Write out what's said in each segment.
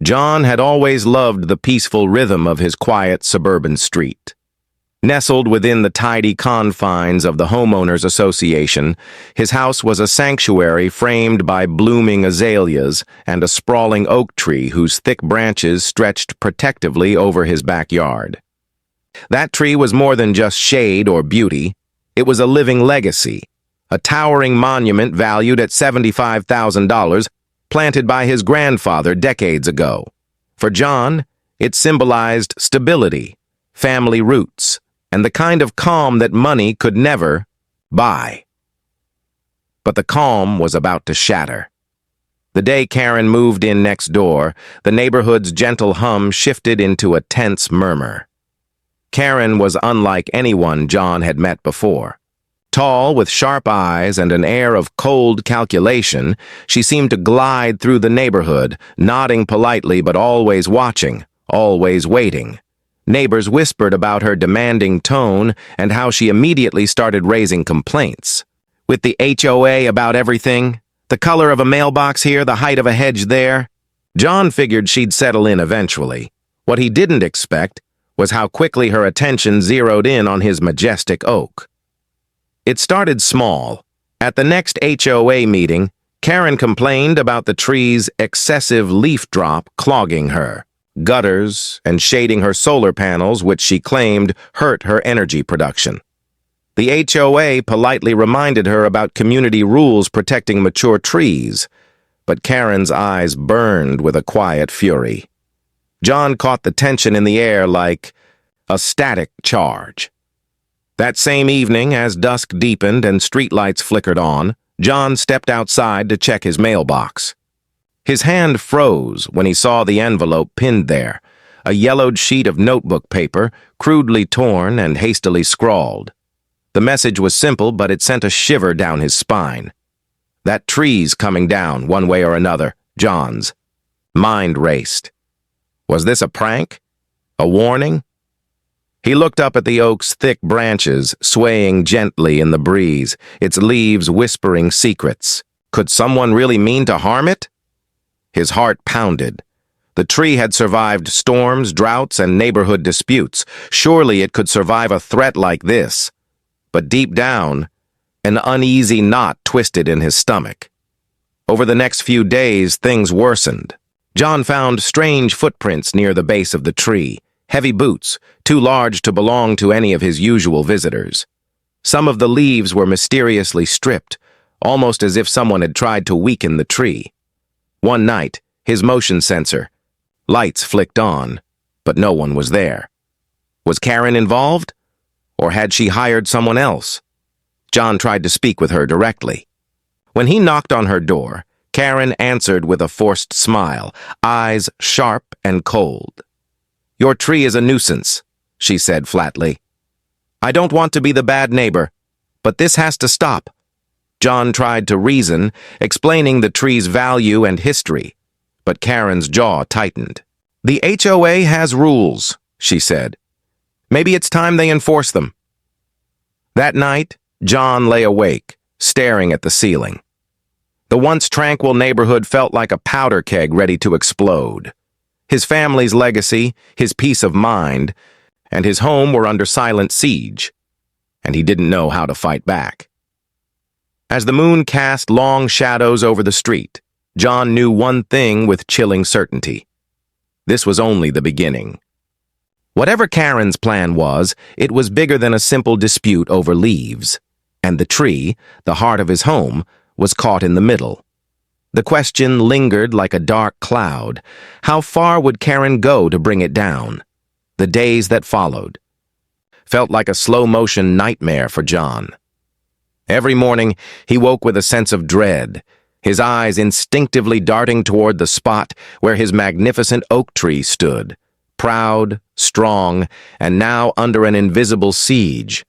John had always loved the peaceful rhythm of his quiet suburban street. Nestled within the tidy confines of the Homeowners Association, his house was a sanctuary framed by blooming azaleas and a sprawling oak tree whose thick branches stretched protectively over his backyard. That tree was more than just shade or beauty. It was a living legacy, a towering monument valued at $75,000, planted by his grandfather decades ago. For John, it symbolized stability, family roots, and the kind of calm that money could never buy. But the calm was about to shatter. The day Karen moved in next door, the neighborhood's gentle hum shifted into a tense murmur. Karen was unlike anyone John had met before. Tall, with sharp eyes and an air of cold calculation, she seemed to glide through the neighborhood, nodding politely but always watching, always waiting. Neighbors whispered about her demanding tone and how she immediately started raising complaints. With the HOA about everything, the color of a mailbox here, the height of a hedge there, John figured she'd settle in eventually. What he didn't expect was how quickly her attention zeroed in on his majestic oak. It started small. At the next HOA meeting, Karen complained about the tree's excessive leaf drop clogging her gutters and shading her solar panels, which she claimed hurt her energy production. The HOA politely reminded her about community rules protecting mature trees, but Karen's eyes burned with a quiet fury. John caught the tension in the air like a static charge. That same evening, as dusk deepened and streetlights flickered on, John stepped outside to check his mailbox. His hand froze when he saw the envelope pinned there, a yellowed sheet of notebook paper, crudely torn and hastily scrawled. The message was simple, but it sent a shiver down his spine. That tree's coming down, one way or another, John's. Mind raced. Was this a prank? A warning? He looked up at the oak's thick branches, swaying gently in the breeze, its leaves whispering secrets. Could someone really mean to harm it? His heart pounded. The tree had survived storms, droughts, and neighborhood disputes. Surely it could survive a threat like this. But deep down, an uneasy knot twisted in his stomach. Over the next few days, things worsened. John found strange footprints near the base of the tree, heavy boots, too large to belong to any of his usual visitors. Some of the leaves were mysteriously stripped, almost as if someone had tried to weaken the tree. One night, his motion sensor. Lights flicked on, but no one was there. Was Karen involved? Or had she hired someone else? John tried to speak with her directly. When he knocked on her door, Karen answered with a forced smile, eyes sharp and cold. "Your tree is a nuisance," she said flatly. "I don't want to be the bad neighbor, but this has to stop." John tried to reason, explaining the tree's value and history, but Karen's jaw tightened. "The HOA has rules," she said. "Maybe it's time they enforce them." That night, John lay awake, staring at the ceiling. The once tranquil neighborhood felt like a powder keg ready to explode. His family's legacy, his peace of mind, and his home were under silent siege, and he didn't know how to fight back. As the moon cast long shadows over the street, John knew one thing with chilling certainty. This was only the beginning. Whatever Karen's plan was, it was bigger than a simple dispute over leaves, and the tree, the heart of his home, was caught in the middle. The question lingered like a dark cloud. How far would Karen go to bring it down? The days that followed felt like a slow-motion nightmare for John. Every morning, he woke with a sense of dread, his eyes instinctively darting toward the spot where his magnificent oak tree stood, proud, strong, and now under an invisible siege.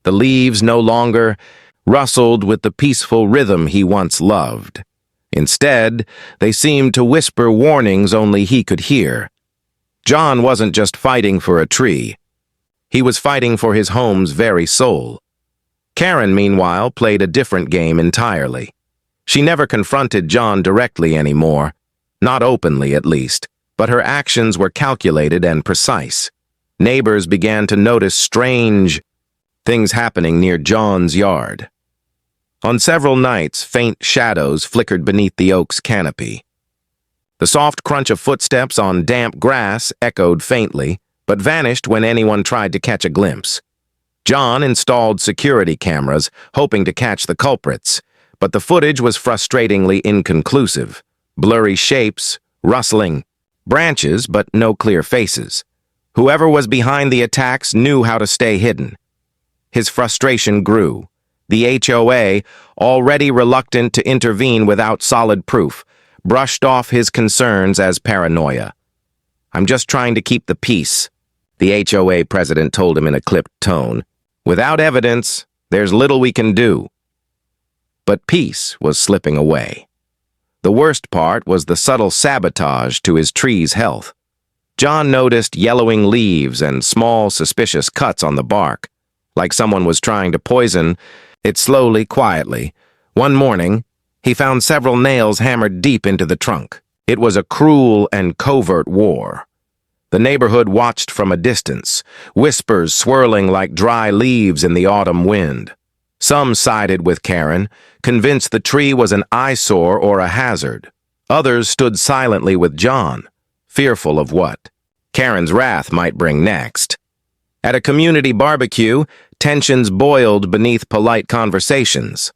The leaves no longer rustled with the peaceful rhythm he once loved. Instead, they seemed to whisper warnings only he could hear. John wasn't just fighting for a tree. He was fighting for his home's very soul. Karen, meanwhile, played a different game entirely. She never confronted John directly anymore, not openly at least. but her actions were calculated and precise. Neighbors began to notice strange things happening near John's yard. On several nights, faint shadows flickered beneath the oak's canopy. The soft crunch of footsteps on damp grass echoed faintly, but vanished when anyone tried to catch a glimpse. John installed security cameras, hoping to catch the culprits, but the footage was frustratingly inconclusive. Blurry shapes, rustling branches, but no clear faces. Whoever was behind the attacks knew how to stay hidden. His frustration grew. The HOA, already reluctant to intervene without solid proof, brushed off his concerns as paranoia. "I'm just trying to keep the peace," the HOA president told him in a clipped tone. "Without evidence, there's little we can do." But peace was slipping away. The worst part was the subtle sabotage to his tree's health. John noticed yellowing leaves and small, suspicious cuts on the bark, like someone was trying to poison it slowly, quietly. One morning, he found several nails hammered deep into the trunk. It was a cruel and covert war. The neighborhood watched from a distance, whispers swirling like dry leaves in the autumn wind. Some sided with Karen, convinced the tree was an eyesore or a hazard. Others stood silently with John, fearful of what Karen's wrath might bring next. At a community barbecue, tensions boiled beneath polite conversations.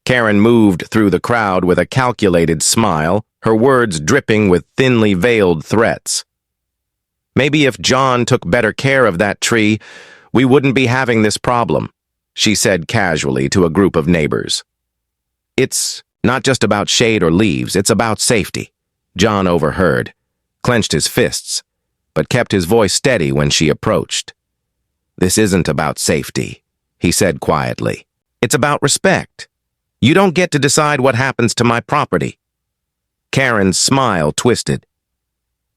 Karen moved through the crowd with a calculated smile, her words dripping with thinly veiled threats. "Maybe if John took better care of that tree, we wouldn't be having this problem," she said casually to a group of neighbors. "It's not just about shade or leaves, it's about safety," John overheard, clenched his fists, but kept his voice steady when she approached. "This isn't about safety," he said quietly. "It's about respect. You don't get to decide what happens to my property." Karen's smile twisted.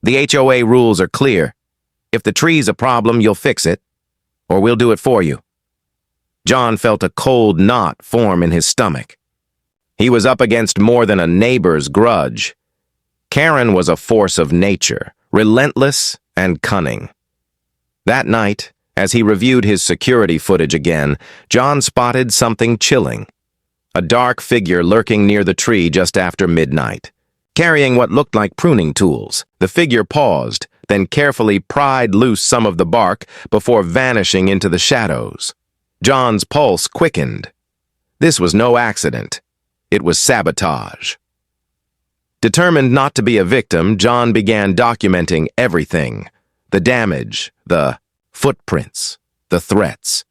"The HOA rules are clear. If the tree's a problem, you'll fix it, or we'll do it for you." John felt a cold knot form in his stomach. He was up against more than a neighbor's grudge. Karen was a force of nature, relentless and cunning. That night, as he reviewed his security footage again, John spotted something chilling. A dark figure lurking near the tree just after midnight. Carrying what looked like pruning tools, the figure paused, then carefully pried loose some of the bark before vanishing into the shadows. John's pulse quickened. This was no accident. It was sabotage. Determined not to be a victim, John began documenting everything. The damage, the footprints, the threats.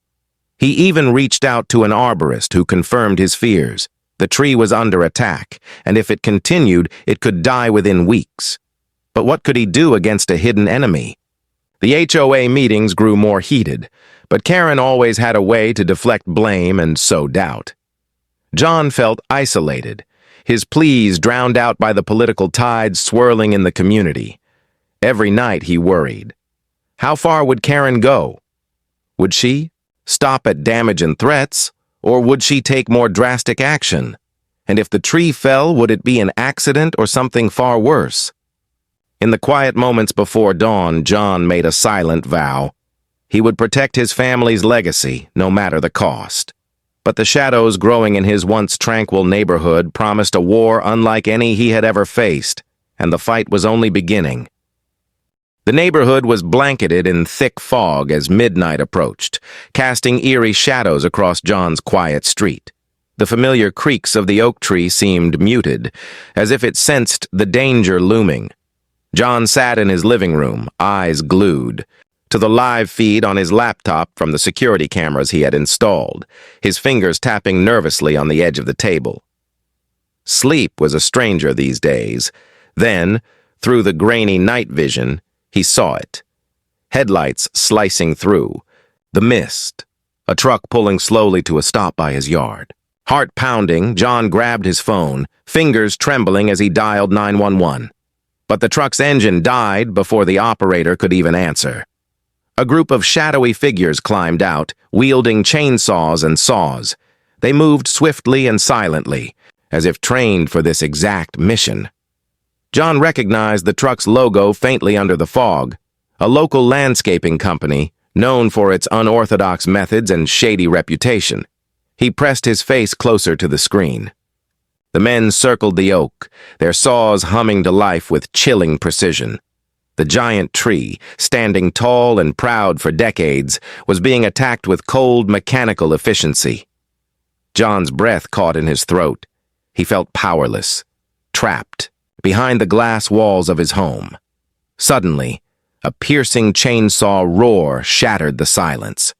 He even reached out to an arborist who confirmed his fears. The tree was under attack, and if it continued, it could die within weeks. But what could he do against a hidden enemy? The HOA meetings grew more heated, but Karen always had a way to deflect blame and sow doubt. John felt isolated, his pleas drowned out by the political tides swirling in the community. Every night he worried. How far would Karen go? Would she stop at damage and threats, or would she take more drastic action? And if the tree fell, would it be an accident or something far worse? In the quiet moments before dawn, John made a silent vow. He would protect his family's legacy, no matter the cost. But the shadows growing in his once tranquil neighborhood promised a war unlike any he had ever faced, and the fight was only beginning. The neighborhood was blanketed in thick fog as midnight approached, casting eerie shadows across John's quiet street. The familiar creaks of the oak tree seemed muted, as if it sensed the danger looming. John sat in his living room, eyes glued to the live feed on his laptop from the security cameras he had installed, his fingers tapping nervously on the edge of the table. Sleep was a stranger these days. Then, through the grainy night vision, he saw it. Headlights slicing through. The mist. A truck pulling slowly to a stop by his yard. Heart pounding, John grabbed his phone, fingers trembling as he dialed 911. But the truck's engine died before the operator could even answer. A group of shadowy figures climbed out, wielding chainsaws and saws. They moved swiftly and silently, as if trained for this exact mission. John recognized the truck's logo faintly under the fog, a local landscaping company known for its unorthodox methods and shady reputation. He pressed his face closer to the screen. The men circled the oak, their saws humming to life with chilling precision. The giant tree, standing tall and proud for decades, was being attacked with cold, mechanical efficiency. John's breath caught in his throat. He felt powerless, trapped, behind the glass walls of his home. Suddenly, a piercing chainsaw roar shattered the silence.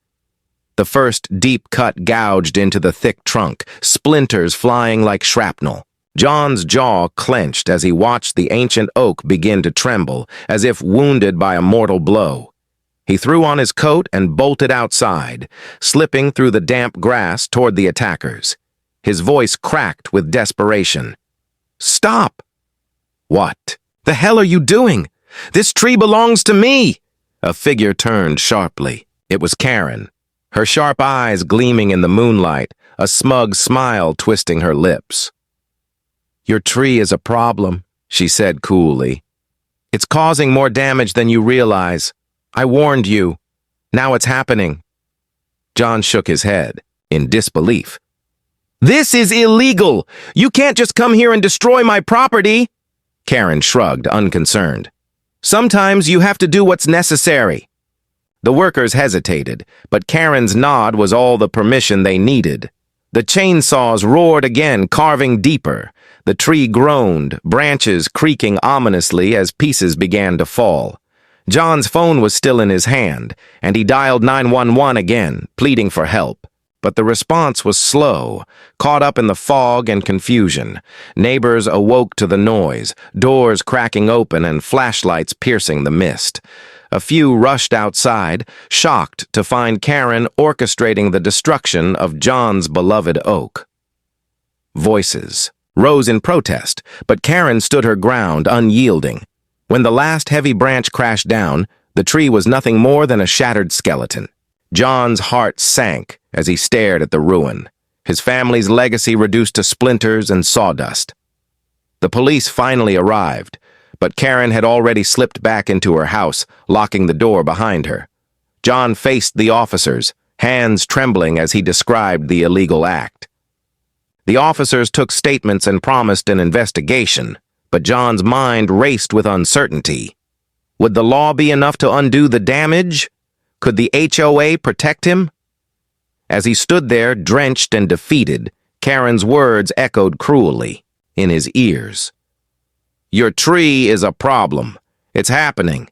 The first deep cut gouged into the thick trunk, splinters flying like shrapnel. John's jaw clenched as he watched the ancient oak begin to tremble, as if wounded by a mortal blow. He threw on his coat and bolted outside, slipping through the damp grass toward the attackers. His voice cracked with desperation. "Stop!" "What? The hell are you doing? This tree belongs to me!" A figure turned sharply. It was Karen, her sharp eyes gleaming in the moonlight, a smug smile twisting her lips. "Your tree is a problem," she said coolly. "It's causing more damage than you realize. I warned you. Now it's happening." John shook his head, in disbelief. "This is illegal! You can't just come here and destroy my property!" Karen shrugged, unconcerned. "Sometimes you have to do what's necessary." The workers hesitated, but Karen's nod was all the permission they needed. The chainsaws roared again, carving deeper. The tree groaned, branches creaking ominously as pieces began to fall. John's phone was still in his hand, and he dialed 911 again, pleading for help. But the response was slow, caught up in the fog and confusion. Neighbors awoke to the noise, doors cracking open and flashlights piercing the mist. A few rushed outside, shocked to find Karen orchestrating the destruction of John's beloved oak. Voices rose in protest, but Karen stood her ground, unyielding. When the last heavy branch crashed down, the tree was nothing more than a shattered skeleton. John's heart sank as he stared at the ruin, his family's legacy reduced to splinters and sawdust. The police finally arrived, but Karen had already slipped back into her house, locking the door behind her. John faced the officers, hands trembling as he described the illegal act. The officers took statements and promised an investigation, but John's mind raced with uncertainty. Would the law be enough to undo the damage? Could the HOA protect him? As he stood there, drenched and defeated, Karen's words echoed cruelly in his ears. "Your tree is a problem. It's happening."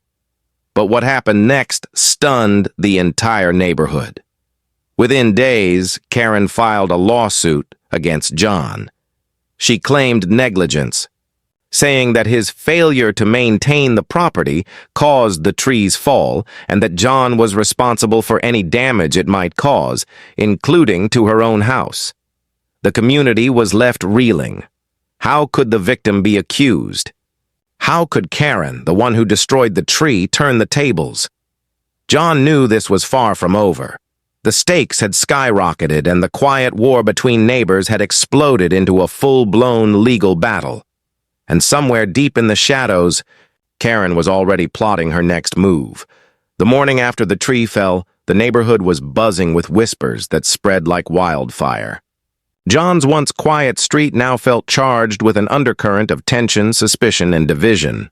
But what happened next stunned the entire neighborhood. Within days, Karen filed a lawsuit against John. She claimed negligence, saying that his failure to maintain the property caused the tree's fall and that John was responsible for any damage it might cause, including to her own house. The community was left reeling. How could the victim be accused? How could Karen, the one who destroyed the tree, turn the tables? John knew this was far from over. The stakes had skyrocketed and the quiet war between neighbors had exploded into a full-blown legal battle. And somewhere deep in the shadows, Karen was already plotting her next move. The morning after the tree fell, the neighborhood was buzzing with whispers that spread like wildfire. John's once quiet street now felt charged with an undercurrent of tension, suspicion, and division.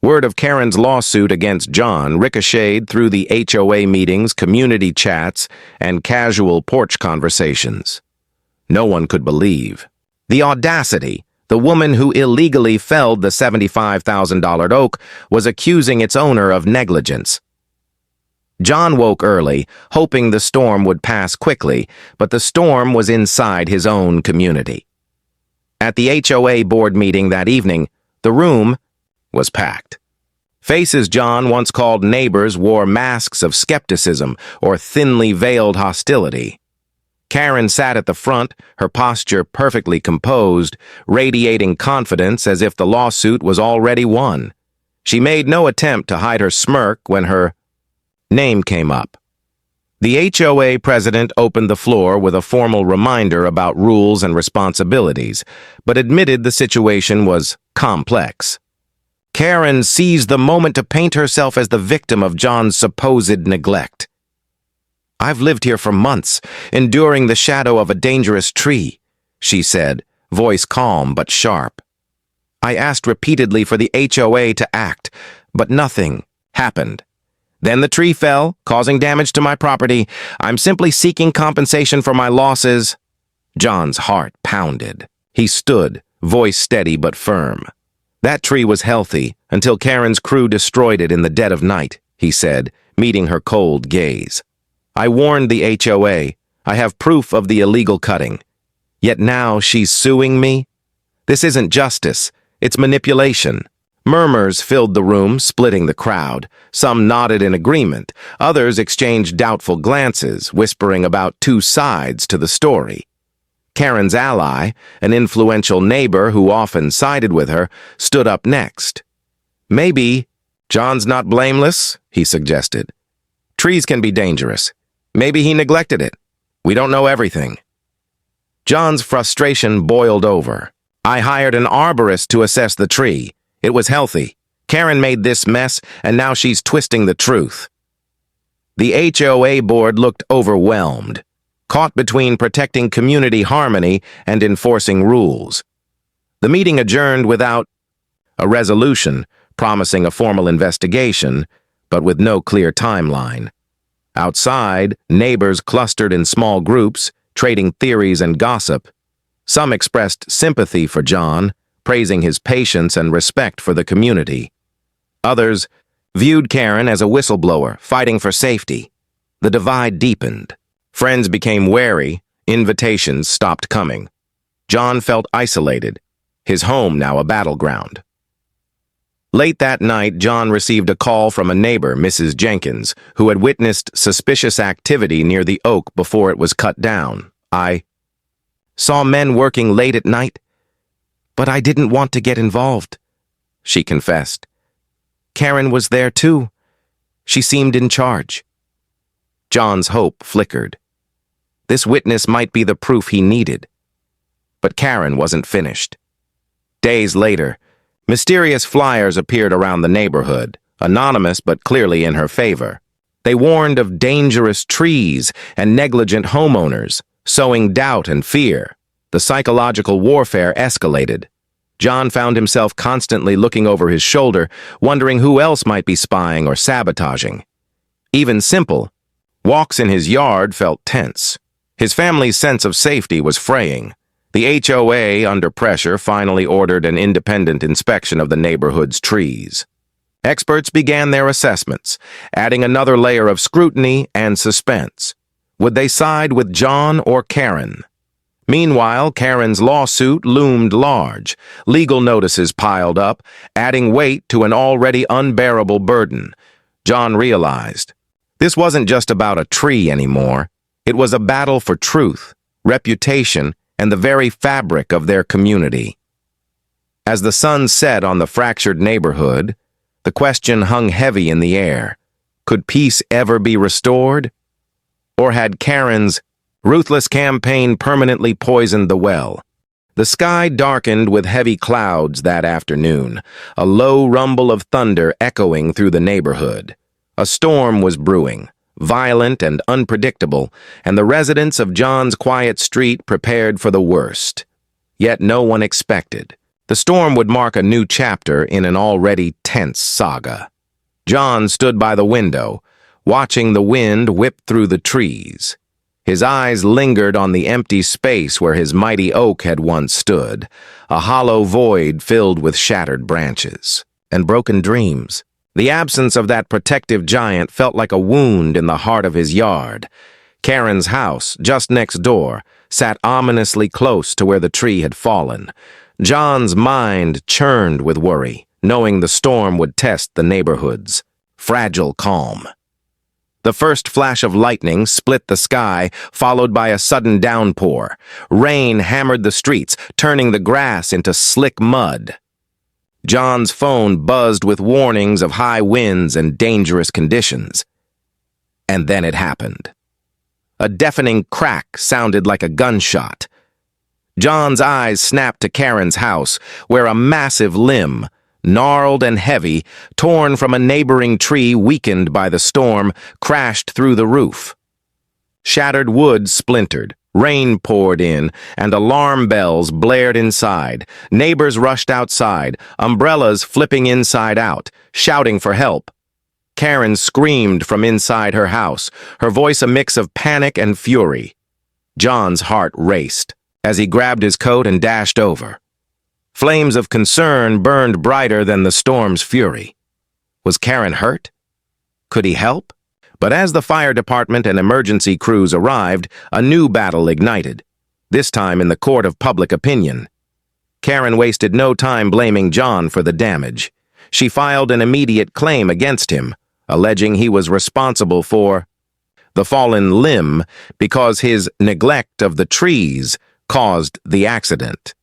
Word of Karen's lawsuit against John ricocheted through the HOA meetings, community chats, and casual porch conversations. No one could believe. The audacity! The woman who illegally felled the $75,000 oak was accusing its owner of negligence. John woke early, hoping the storm would pass quickly, but the storm was inside his own community. At the HOA board meeting that evening, the room was packed. Faces John once called neighbors wore masks of skepticism or thinly veiled hostility. Karen sat at the front, her posture perfectly composed, radiating confidence as if the lawsuit was already won. She made no attempt to hide her smirk when her name came up. The HOA president opened the floor with a formal reminder about rules and responsibilities, but admitted the situation was complex. Karen seized the moment to paint herself as the victim of John's supposed neglect. "I've lived here for months, enduring the shadow of a dangerous tree," she said, voice calm but sharp. "I asked repeatedly for the HOA to act, but nothing happened. Then the tree fell, causing damage to my property. I'm simply seeking compensation for my losses." John's heart pounded. He stood, voice steady but firm. "That tree was healthy until Karen's crew destroyed it in the dead of night," he said, meeting her cold gaze. "I warned the HOA. I have proof of the illegal cutting. Yet now she's suing me? This isn't justice. It's manipulation." Murmurs filled the room, splitting the crowd. Some nodded in agreement. Others exchanged doubtful glances, whispering about two sides to the story. Karen's ally, an influential neighbor who often sided with her, stood up next. "Maybe John's not blameless," he suggested. "Trees can be dangerous. Maybe he neglected it. We don't know everything." John's frustration boiled over. "I hired an arborist to assess the tree. It was healthy. Karen made this mess, and now she's twisting the truth." The HOA board looked overwhelmed, caught between protecting community harmony and enforcing rules. The meeting adjourned without a resolution, promising a formal investigation, but with no clear timeline. Outside, neighbors clustered in small groups, trading theories and gossip. Some expressed sympathy for John, praising his patience and respect for the community. Others viewed Karen as a whistleblower, fighting for safety. The divide deepened. Friends became wary, invitations stopped coming. John felt isolated, his home now a battleground. Late that night, John received a call from a neighbor, Mrs. Jenkins, who had witnessed suspicious activity near the oak before it was cut down. "I saw men working late at night, but I didn't want to get involved," she confessed. "Karen was there too. She seemed in charge." John's hope flickered. This witness might be the proof he needed. But Karen wasn't finished. Days later, mysterious flyers appeared around the neighborhood, anonymous but clearly in her favor. They warned of dangerous trees and negligent homeowners, sowing doubt and fear. The psychological warfare escalated. John found himself constantly looking over his shoulder, wondering who else might be spying or sabotaging. Even simple walks in his yard felt tense. His family's sense of safety was fraying. The HOA, under pressure, finally ordered an independent inspection of the neighborhood's trees. Experts began their assessments, adding another layer of scrutiny and suspense. Would they side with John or Karen? Meanwhile, Karen's lawsuit loomed large. Legal notices piled up, adding weight to an already unbearable burden. John realized this wasn't just about a tree anymore. It was a battle for truth, reputation, and the very fabric of their community. As the sun set on the fractured neighborhood, the question hung heavy in the air. Could peace ever be restored? Or had Karen's ruthless campaign permanently poisoned the well? The sky darkened with heavy clouds that afternoon, a low rumble of thunder echoing through the neighborhood. A storm was brewing, violent and unpredictable, and the residents of John's quiet street prepared for the worst. Yet no one expected the storm would mark a new chapter in an already tense saga. John stood by the window, watching the wind whip through the trees. His eyes lingered on the empty space where his mighty oak had once stood, a hollow void filled with shattered branches and broken dreams. The absence of that protective giant felt like a wound in the heart of his yard. Karen's house, just next door, sat ominously close to where the tree had fallen. John's mind churned with worry, knowing the storm would test the neighborhood's fragile calm. The first flash of lightning split the sky, followed by a sudden downpour. Rain hammered the streets, turning the grass into slick mud. John's phone buzzed with warnings of high winds and dangerous conditions. And then it happened. A deafening crack sounded like a gunshot. John's eyes snapped to Karen's house, where a massive limb, gnarled and heavy, torn from a neighboring tree weakened by the storm, crashed through the roof. Shattered wood splintered, rain poured in, and alarm bells blared inside. Neighbors rushed outside, umbrellas flipping inside out, shouting for help. Karen screamed from inside her house, her voice a mix of panic and fury. John's heart raced as he grabbed his coat and dashed over. Flames of concern burned brighter than the storm's fury. Was Karen hurt? Could he help? But as the fire department and emergency crews arrived, a new battle ignited, this time in the court of public opinion. Karen wasted no time blaming John for the damage. She filed an immediate claim against him, alleging he was responsible for the fallen limb because his neglect of the trees caused the accident.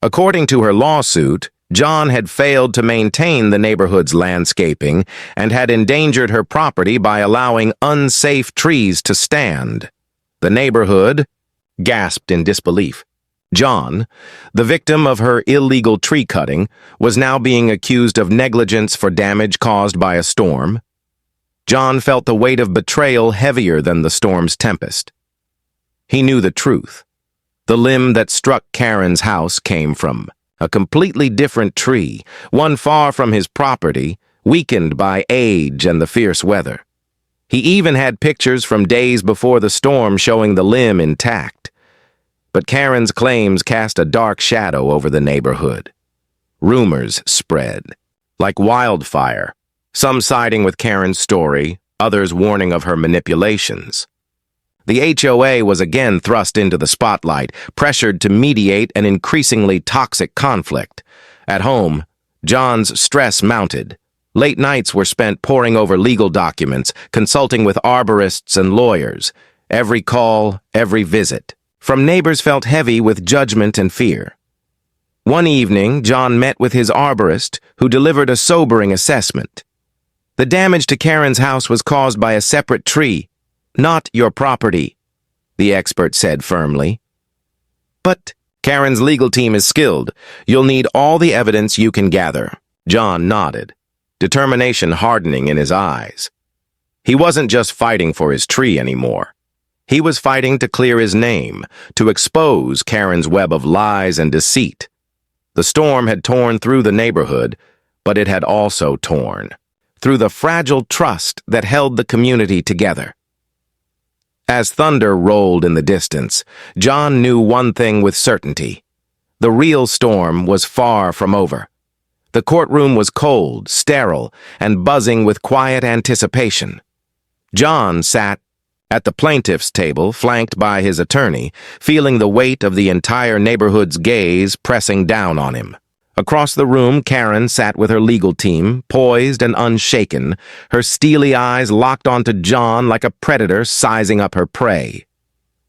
According to her lawsuit, John had failed to maintain the neighborhood's landscaping and had endangered her property by allowing unsafe trees to stand. The neighborhood gasped in disbelief. John, the victim of her illegal tree cutting, was now being accused of negligence for damage caused by a storm. John felt the weight of betrayal heavier than the storm's tempest. He knew the truth. The limb that struck Karen's house came from a completely different tree, one far from his property, weakened by age and the fierce weather. He even had pictures from days before the storm showing the limb intact. But Karen's claims cast a dark shadow over the neighborhood. Rumors spread, like wildfire, some siding with Karen's story, others warning of her manipulations. The HOA was again thrust into the spotlight, pressured to mediate an increasingly toxic conflict. At home, John's stress mounted. Late nights were spent poring over legal documents, consulting with arborists and lawyers. Every call, every visit from neighbors felt heavy with judgment and fear. One evening, John met with his arborist, who delivered a sobering assessment. The damage to Karen's house was caused by a separate tree, not your property, the expert said firmly. But Karen's legal team is skilled. You'll need all the evidence you can gather. John nodded, determination hardening in his eyes. He wasn't just fighting for his tree anymore. He was fighting to clear his name, to expose Karen's web of lies and deceit. The storm had torn through the neighborhood, but it had also torn through the fragile trust that held the community together. As thunder rolled in the distance, John knew one thing with certainty. The real storm was far from over. The courtroom was cold, sterile, and buzzing with quiet anticipation. John sat at the plaintiff's table, flanked by his attorney, feeling the weight of the entire neighborhood's gaze pressing down on him. Across the room, Karen sat with her legal team, poised and unshaken, her steely eyes locked onto John like a predator sizing up her prey.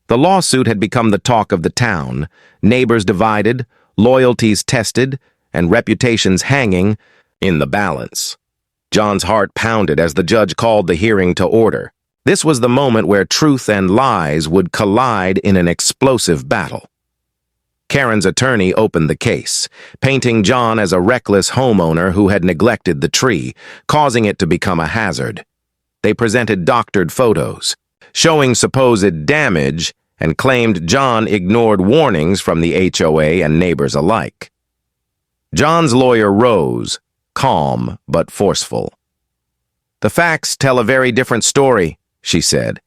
The lawsuit had become the talk of the town, neighbors divided, loyalties tested, and reputations hanging in the balance. John's heart pounded as the judge called the hearing to order. This was the moment where truth and lies would collide in an explosive battle. Karen's attorney opened the case, painting John as a reckless homeowner who had neglected the tree, causing it to become a hazard. They presented doctored photos, showing supposed damage, and claimed John ignored warnings from the HOA and neighbors alike. John's lawyer rose, calm but forceful. "The facts tell a very different story," she said.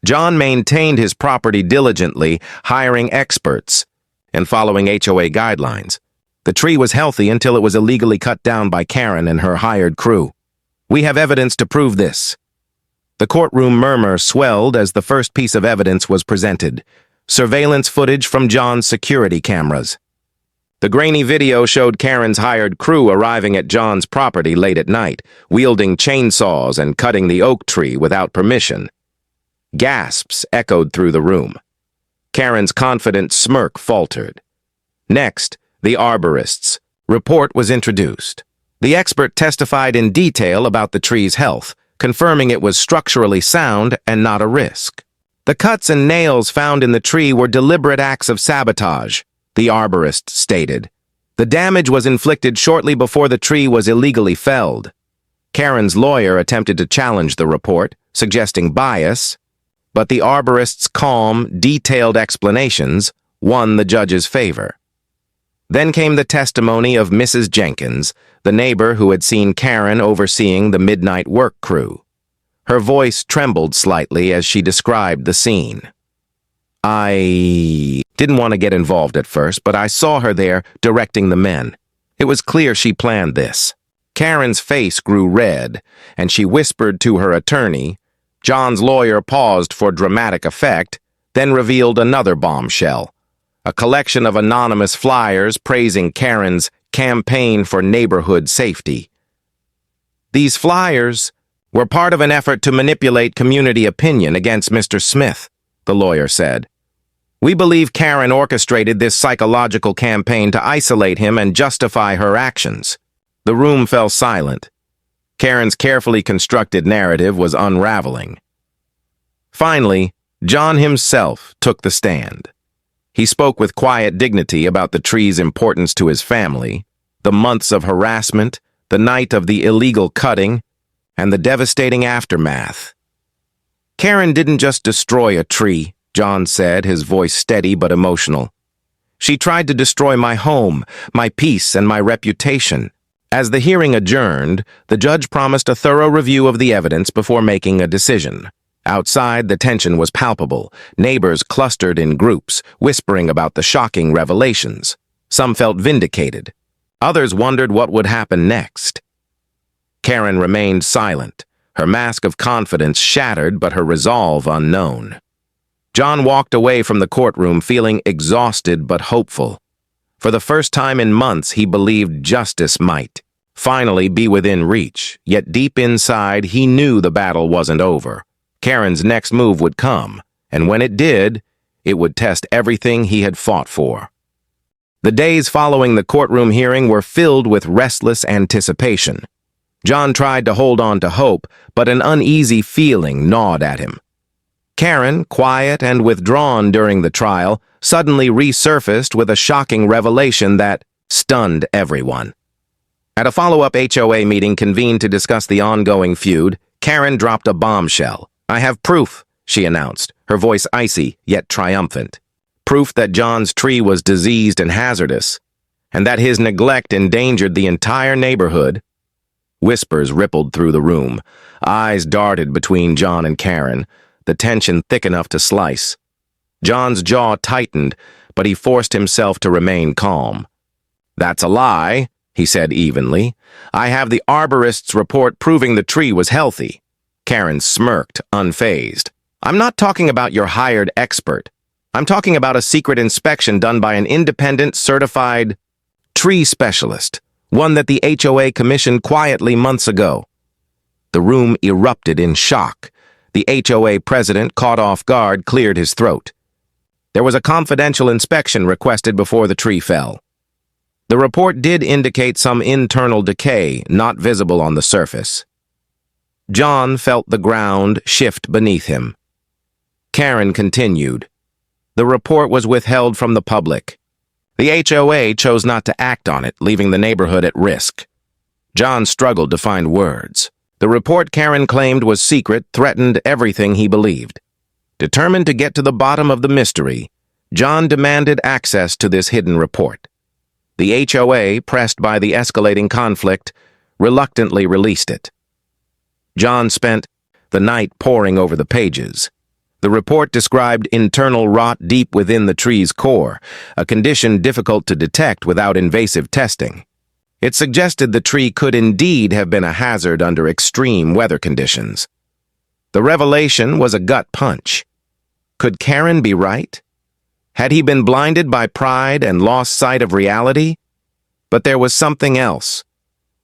John maintained his property diligently, hiring experts and following HOA guidelines. The tree was healthy until it was illegally cut down by Karen and her hired crew. "We have evidence to prove this." The courtroom murmur swelled as the first piece of evidence was presented: surveillance footage from John's security cameras. The grainy video showed Karen's hired crew arriving at John's property late at night, wielding chainsaws and cutting the oak tree without permission. Gasps echoed through the room. Karen's confident smirk faltered. Next, the arborist's report was introduced. The expert testified in detail about the tree's health, confirming it was structurally sound and not a risk. The cuts and nails found in the tree were deliberate acts of sabotage, the arborist stated. The damage was inflicted shortly before the tree was illegally felled. Karen's lawyer attempted to challenge the report, suggesting bias, but the arborist's calm, detailed explanations won the judge's favor. Then came the testimony of Mrs. Jenkins, the neighbor who had seen Karen overseeing the midnight work crew. Her voice trembled slightly as she described the scene. I didn't want to get involved at first, but I saw her there directing the men. It was clear she planned this. Karen's face grew red, and she whispered to her attorney. John's lawyer paused for dramatic effect, then revealed another bombshell. A collection of anonymous flyers praising Karen's campaign for neighborhood safety. These flyers were part of an effort to manipulate community opinion against Mr. Smith, the lawyer said. We believe Karen orchestrated this psychological campaign to isolate him and justify her actions. The room fell silent. Karen's carefully constructed narrative was unraveling. Finally, John himself took the stand. He spoke with quiet dignity about the tree's importance to his family, the months of harassment, the night of the illegal cutting, and the devastating aftermath. Karen didn't just destroy a tree, John said, his voice steady but emotional. She tried to destroy my home, my peace, and my reputation. As the hearing adjourned, the judge promised a thorough review of the evidence before making a decision. Outside, the tension was palpable. Neighbors clustered in groups, whispering about the shocking revelations. Some felt vindicated. Others wondered what would happen next. Karen remained silent, her mask of confidence shattered but her resolve unknown. John walked away from the courtroom feeling exhausted but hopeful. For the first time in months, he believed justice might finally be within reach, yet deep inside, he knew the battle wasn't over. Karen's next move would come, and when it did, it would test everything he had fought for. The days following the courtroom hearing were filled with restless anticipation. John tried to hold on to hope, but an uneasy feeling gnawed at him. Karen, quiet and withdrawn during the trial, suddenly resurfaced with a shocking revelation that stunned everyone. At a follow-up HOA meeting convened to discuss the ongoing feud, Karen dropped a bombshell. I have proof, she announced, her voice icy yet triumphant. Proof that John's tree was diseased and hazardous, and that his neglect endangered the entire neighborhood. Whispers rippled through the room. Eyes darted between John and Karen, the tension thick enough to slice. John's jaw tightened, but he forced himself to remain calm. That's a lie, he said evenly. I have the arborist's report proving the tree was healthy. Karen smirked, unfazed. I'm not talking about your hired expert. I'm talking about a secret inspection done by an independent, certified tree specialist, one that the HOA commissioned quietly months ago. The room erupted in shock. The HOA president, caught off guard, cleared his throat. There was a confidential inspection requested before the tree fell. The report did indicate some internal decay, not visible on the surface. John felt the ground shift beneath him. Karen continued. The report was withheld from the public. The HOA chose not to act on it, leaving the neighborhood at risk. John struggled to find words. The report Karen claimed was secret threatened everything he believed. Determined to get to the bottom of the mystery, John demanded access to this hidden report. The HOA, pressed by the escalating conflict, reluctantly released it. John spent the night poring over the pages. The report described internal rot deep within the tree's core, a condition difficult to detect without invasive testing. It suggested the tree could indeed have been a hazard under extreme weather conditions. The revelation was a gut punch. Could Karen be right? Had he been blinded by pride and lost sight of reality? But there was something else.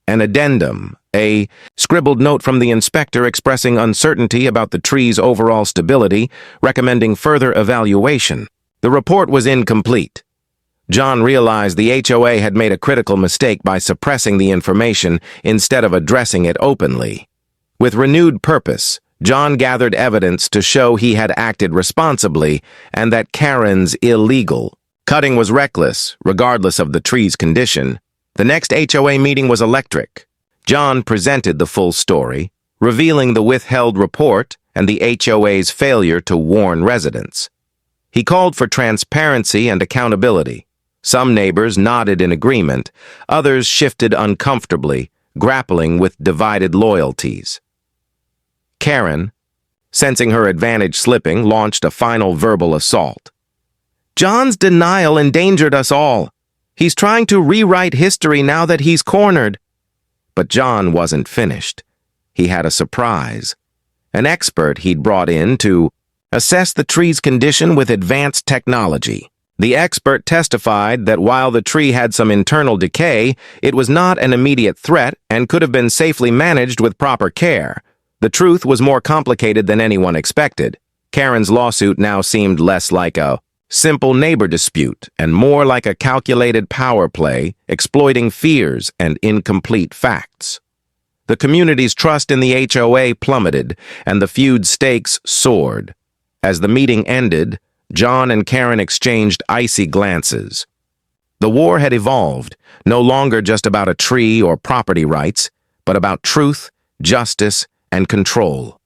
An addendum, a scribbled note from the inspector expressing uncertainty about the tree's overall stability, recommending further evaluation. The report was incomplete. John realized the HOA had made a critical mistake by suppressing the information instead of addressing it openly. With renewed purpose, John gathered evidence to show he had acted responsibly and that Karen's illegal. Cutting was reckless, regardless of the tree's condition. The next HOA meeting was electric. John presented the full story, revealing the withheld report and the HOA's failure to warn residents. He called for transparency and accountability. Some neighbors nodded in agreement, others shifted uncomfortably, grappling with divided loyalties. Karen, sensing her advantage slipping, launched a final verbal assault. "John's denial endangered us all. He's trying to rewrite history now that he's cornered." But John wasn't finished. He had a surprise. An expert he'd brought in to assess the tree's condition with advanced technology. The expert testified that while the tree had some internal decay, it was not an immediate threat and could have been safely managed with proper care. The truth was more complicated than anyone expected. Karen's lawsuit now seemed less like a simple neighbor dispute and more like a calculated power play, exploiting fears and incomplete facts. The community's trust in the HOA plummeted, and the feud stakes soared. As the meeting ended, John and Karen exchanged icy glances. The war had evolved, no longer just about a tree or property rights, but about truth, justice, and control.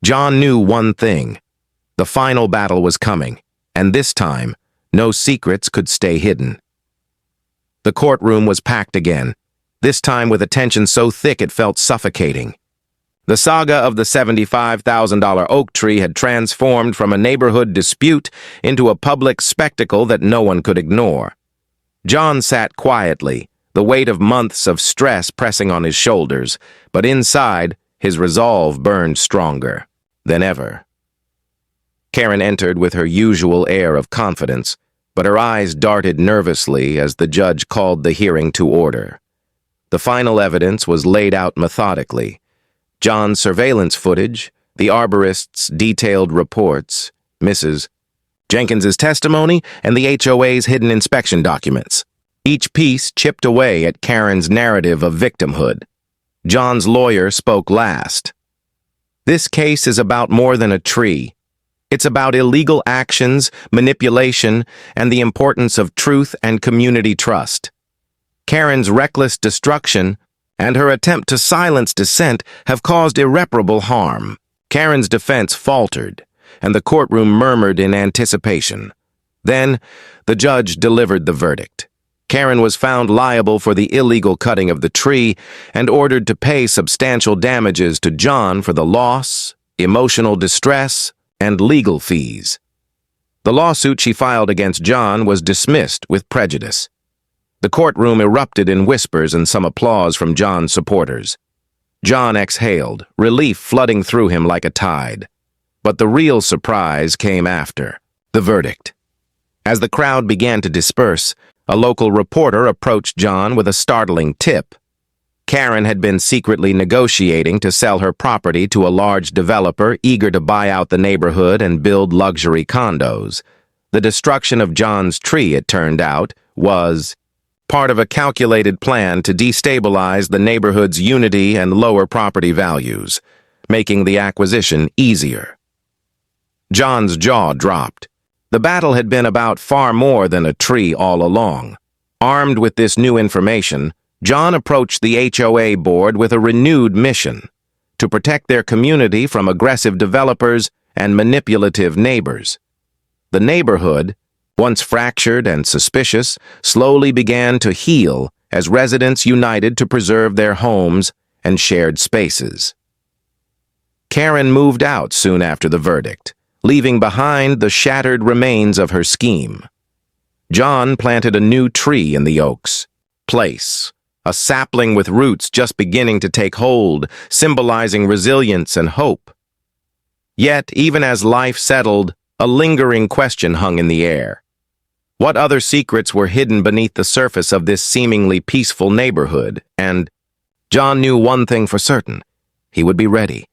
John knew one thing: the final battle was coming, and this time, no secrets could stay hidden. The courtroom was packed again, this time with a tension so thick it felt suffocating. The saga of the $75,000 oak tree had transformed from a neighborhood dispute into a public spectacle that no one could ignore. John sat quietly, the weight of months of stress pressing on his shoulders, but inside, his resolve burned stronger than ever. Karen entered with her usual air of confidence, but her eyes darted nervously as the judge called the hearing to order. The final evidence was laid out methodically: John's surveillance footage, the arborist's detailed reports, Mrs. Jenkins's testimony, and the HOA's hidden inspection documents. Each piece chipped away at Karen's narrative of victimhood. John's lawyer spoke last. "This case is about more than a tree. It's about illegal actions, manipulation, and the importance of truth and community trust. Karen's reckless destruction and her attempt to silence dissent have caused irreparable harm." Karen's defense faltered, and the courtroom murmured in anticipation. Then, the judge delivered the verdict. Karen was found liable for the illegal cutting of the tree and ordered to pay substantial damages to John for the loss, emotional distress, and legal fees. The lawsuit she filed against John was dismissed with prejudice. The courtroom erupted in whispers and some applause from John's supporters. John exhaled, relief flooding through him like a tide. But the real surprise came after: the verdict. As the crowd began to disperse, a local reporter approached John with a startling tip. Karen had been secretly negotiating to sell her property to a large developer eager to buy out the neighborhood and build luxury condos. The destruction of John's tree, it turned out, was part of a calculated plan to destabilize the neighborhood's unity and lower property values, making the acquisition easier. John's jaw dropped. The battle had been about far more than a tree all along. Armed with this new information, John approached the HOA board with a renewed mission: to protect their community from aggressive developers and manipulative neighbors. The neighborhood, once fractured and suspicious, slowly began to heal as residents united to preserve their homes and shared spaces. Karen moved out soon after the verdict, leaving behind the shattered remains of her scheme. John planted a new tree in the Oaks Place, a sapling with roots just beginning to take hold, symbolizing resilience and hope. Yet, even as life settled, a lingering question hung in the air. What other secrets were hidden beneath the surface of this seemingly peaceful neighborhood? And John knew one thing for certain: he would be ready.